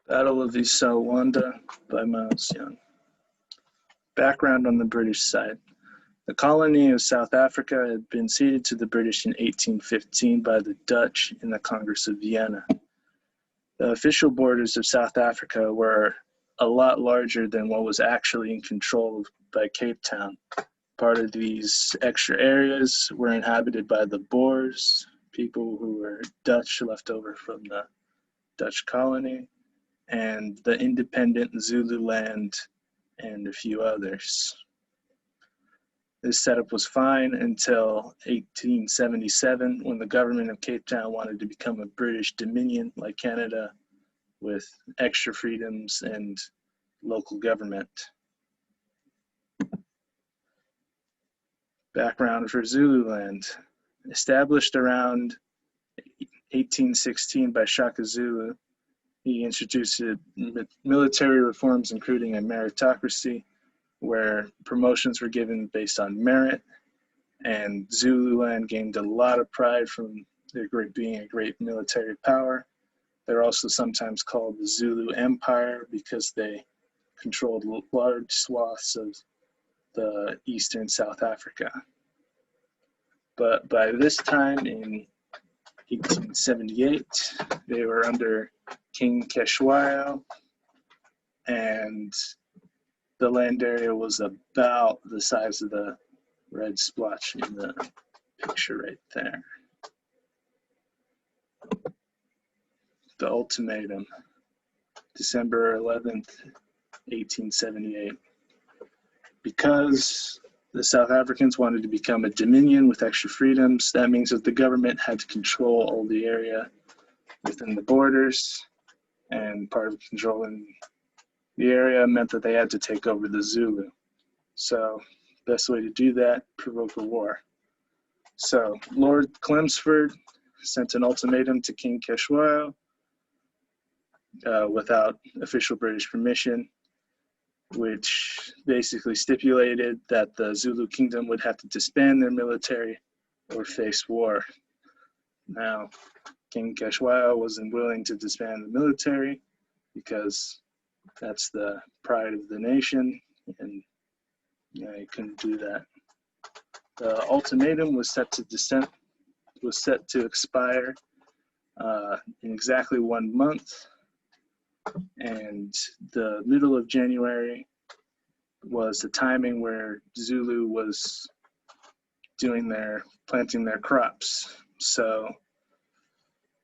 Battle of Isandlwana by Miles Young. Background on the British side. The colony of South Africa had been ceded to the British in 1815 by the Dutch in the Congress of Vienna. The official borders of South Africa were a lot larger than what was actually in control by Cape Town. Part of these extra areas were inhabited by the Boers, people who were Dutch left over from the Dutch colony, and the independent Zululand, and a few others. This setup was fine until 1877, when the government of Cape Town wanted to become a British dominion like Canada, with extra freedoms and local government. Background for Zululand. Established around 1816 by Shaka Zulu, he introduced military reforms, including a meritocracy, where promotions were given based on merit, and Zululand gained a lot of pride from their being a great military power. They're also sometimes called the Zulu Empire because they controlled large swaths of the eastern South Africa. But by this time in 1878, they were under King Keshwayo, and the land area was about the size of the red splotch in the picture right there. The ultimatum, December 11th, 1878. Because the South Africans wanted to become a dominion with extra freedoms, that means that the government had to control all the area within the borders, and part of controlling the area meant that they had to take over the Zulu. So, best way to do that, provoke a war. So, Lord Chelmsford sent an ultimatum to King Keshwayo without official British permission, which basically stipulated that the Zulu kingdom would have to disband their military or face war. Now, King Keshwayo wasn't willing to disband the military because that's the pride of the nation, and he couldn't do that. The ultimatum was set to expire in exactly 1 month, and the middle of January was the timing where Zulu was planting their crops. So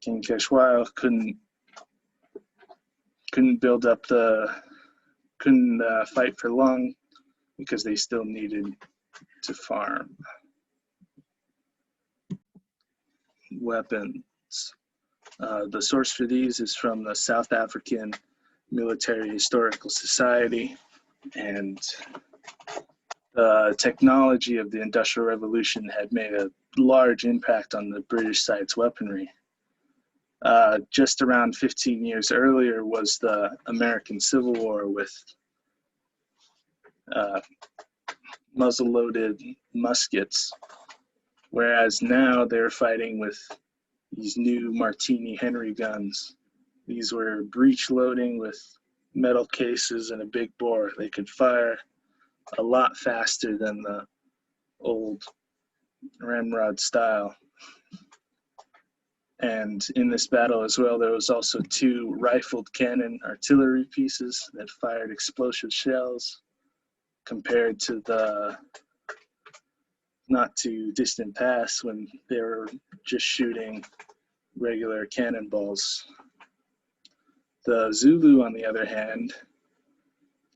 King Keshwayo couldn't fight for long because they still needed to farm. Weapons. The source for these is from the South African Military Historical Society, and the technology of the Industrial Revolution had made a large impact on the British side's weaponry. Just around 15 years earlier was the American Civil War with muzzle-loaded muskets, whereas now they're fighting with these new Martini Henry guns. These were breech loading with metal cases and a big bore. They could fire a lot faster than the old ramrod style. And in this battle as well, there was also 2 rifled cannon artillery pieces that fired explosive shells, compared to the not too distant past when they were just shooting regular cannonballs. The Zulu, on the other hand,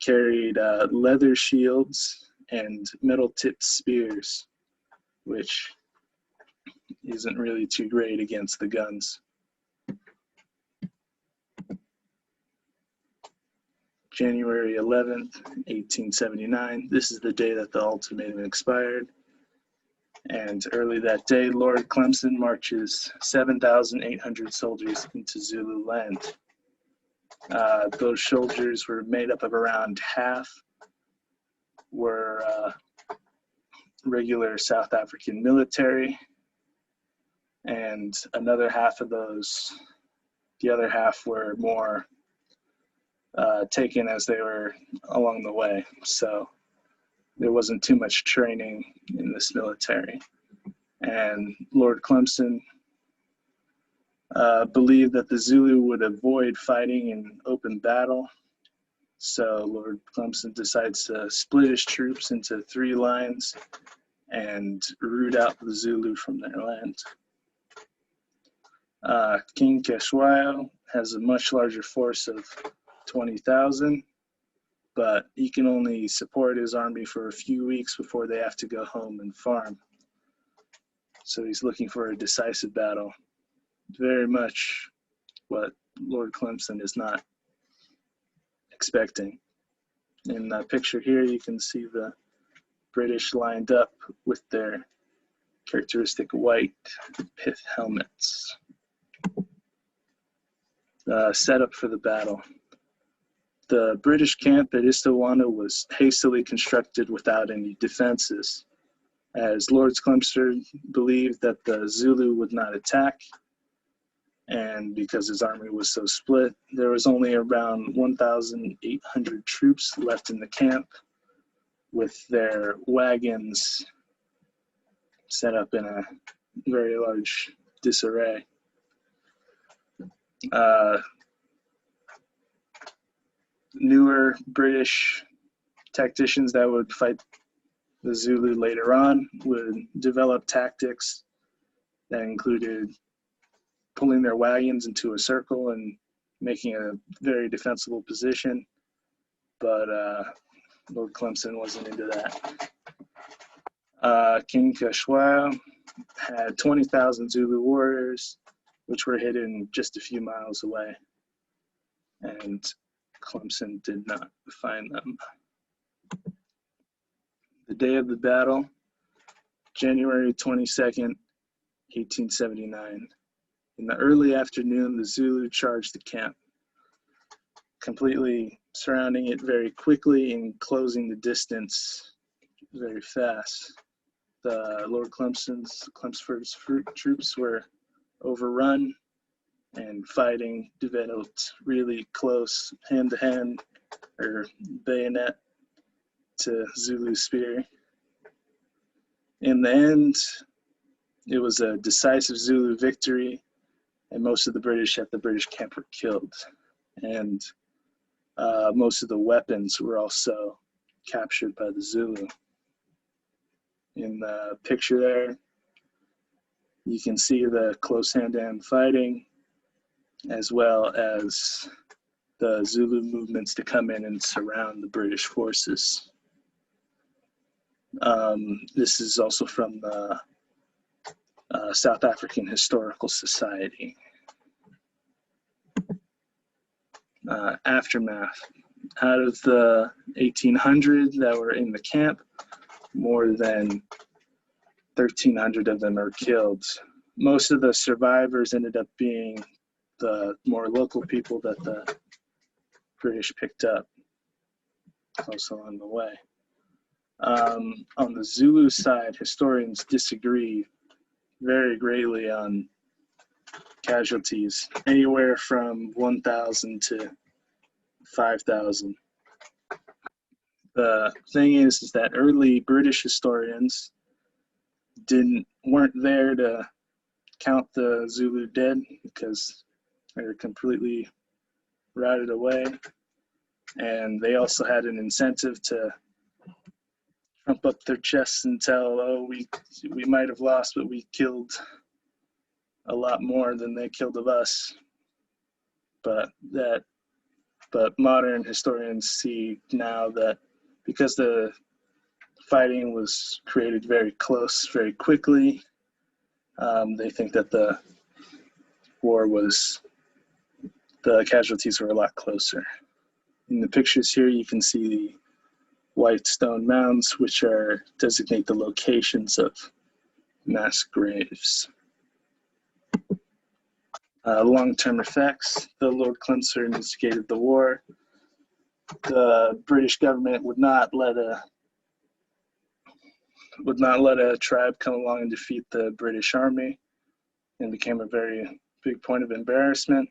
carried leather shields and metal-tipped spears, which isn't really too great against the guns. January 11th, 1879. This is the day that the ultimatum expired. And early that day, Lord Clemson marches 7,800 soldiers into Zulu land. Those soldiers were made up of around half were regular South African military, and another half of those, the other half were more taken as they were along the way. So there wasn't too much training in this military. And Lord Clemson believed that the Zulu would avoid fighting in open battle. So Lord Clemson decides to split his troops into 3 lines and root out the Zulu from their land. King Cetshwayo has a much larger force of 20,000, but he can only support his army for a few weeks before they have to go home and farm. So he's looking for a decisive battle. Very much what Lord Clemson is not expecting. In the picture here, you can see the British lined up with their characteristic white pith helmets. Setup for the battle. The British camp at Isandlwana was hastily constructed without any defenses, as Lord Clemson believed that the Zulu would not attack, and because his army was so split, there was only around 1,800 troops left in the camp, with their wagons set up in a very large disarray. Newer British tacticians that would fight the Zulu later on would develop tactics that included pulling their wagons into a circle and making a very defensible position, but Lord Clemson wasn't into that. King Cetshwayo had 20,000 Zulu warriors, which were hidden just a few miles away, and Clemson did not find them. The day of the battle, January 22nd, 1879. In the early afternoon, the Zulu charged the camp, completely surrounding it very quickly and closing the distance very fast. The Lord Clemson's troops were overrun, and fighting developed really close, hand-to-hand or bayonet to Zulu spear. In the end, it was a decisive Zulu victory, and most of the British at the British camp were killed. And most of the weapons were also captured by the Zulu. In the picture there, you can see the close hand-to-hand fighting, as well as the Zulu movements to come in and surround the British forces. This is also from the South African Historical Society. Aftermath. Out of the 1,800 that were in the camp, more than 1,300 of them are killed. Most of the survivors ended up being the more local people that the British picked up close along the way. On the Zulu side, historians disagree very greatly on casualties, anywhere from 1,000 to 5,000. The thing is that early British historians weren't there to count the Zulu dead because they were completely routed away, and they also had an incentive to trump up their chests and tell, oh, we might have lost, but we killed a lot more than they killed of us. But modern historians see now that because the fighting was created very close, very quickly, they think that the casualties were a lot closer. In the pictures here, you can see the white stone mounds, which designate the locations of mass graves. Long-term effects. The Lord Clemson instigated the war. The British government would not let a tribe come along and defeat the British army, and became a very big point of embarrassment.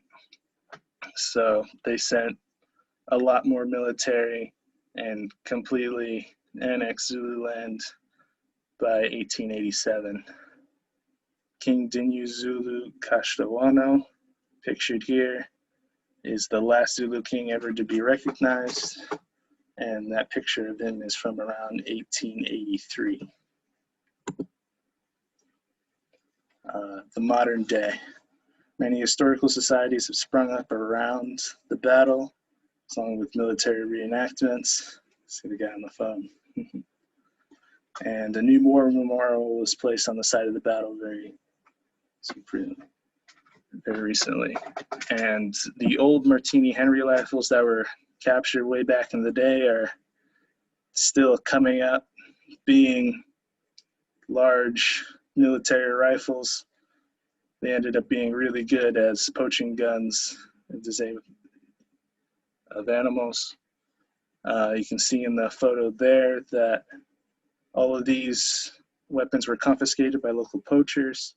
So they sent a lot more military and completely annexed Zululand by 1887. King Dinuzulu Kashtawano, pictured here, is the last Zulu king ever to be recognized, and that picture of him is from around 1883. The modern day. Many historical societies have sprung up around the battle, along with military reenactments. See the guy on the phone. And a new war memorial was placed on the site of the battle very recently. And the old Martini Henry rifles that were captured way back in the day are still coming up, being large military rifles. They ended up being really good as poaching guns of animals. You can see in the photo there that all of these weapons were confiscated by local poachers,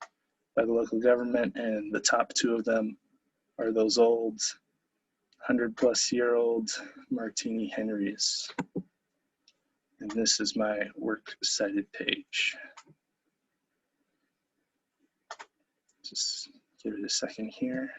by the local government, and the top two of them are those old 100-plus-year-old Martini Henrys. And this is my works cited page. Just give it a second here.